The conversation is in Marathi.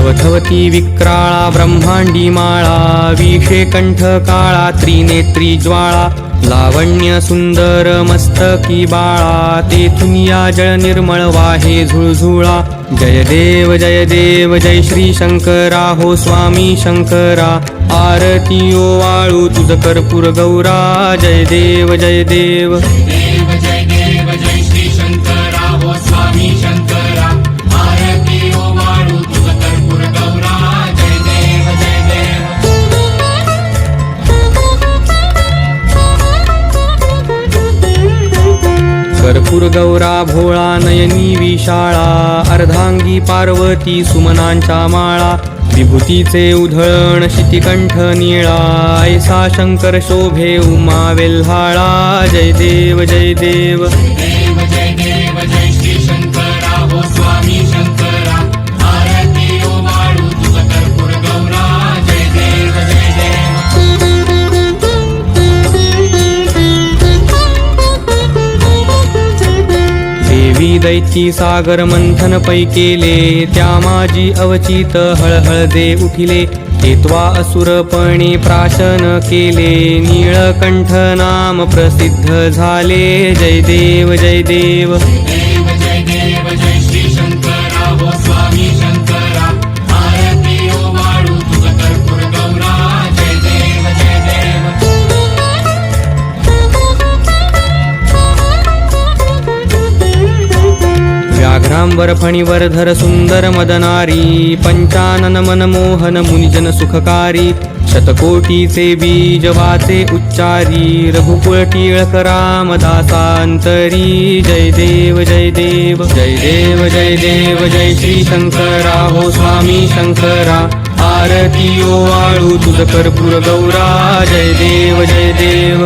थवथवती विक्राळा ब्रह्मांडी माळा, विषे कंठ काळा त्रिनेत्री ज्वाळा, लावण्य सुंदर मस्तकी बाळा, तेथून या जळ निर्मळ वाहे झुळझुळा। जय देव जय श्री शंकरा हो स्वामी शंकरा, आरती ओवाळू तुझ कर्पूर गौरा। जय देव जय देव जय श्री शंकरा हो स्वामी शंकरा, आरती ओवाळू तुझ कर्पूर गौरा। जय देव कर्पूर गौरा भोळा नयनी विशाळा, अर्धांगी पार्वती सुमनांच्या माळा, विभूतीचे उधळण शितिकंठ निळा, ऐसा शंकर शोभे उमा वेल्हाळा। जय देव जय देव जय श्री शंकरा हो स्वामी शंकरा, आरती ओवाळू तुझ कर्पूर गौरा। जय देव देवी दैती सागर मंथन पै केले, त्या माझी अवचित हळहळ दे उठिले, हेत्वा असुरपणे प्राशन केले, नीळकंठ नाम प्रसिद्ध झाले। जय देव जय देव जय श्री शंकरा हो स्वामी शंकरा, आरती ओवाळू तुझ कर्पूर गौरा। जय देव व्याघ्रांबर फणीवरधर सुंदर मदनारी, पंचानन मनमोहन मुनिजन सुखकारी, शतकोटीचे बीज वाचे उच्चारी, रघुकुळ टिळक रामदासांतरी। जय देव जय देव जय श्री शंकरा हो स्वामी शंकरा, आरती ओवाळू तुझ कर्पूर गौरा। जय देव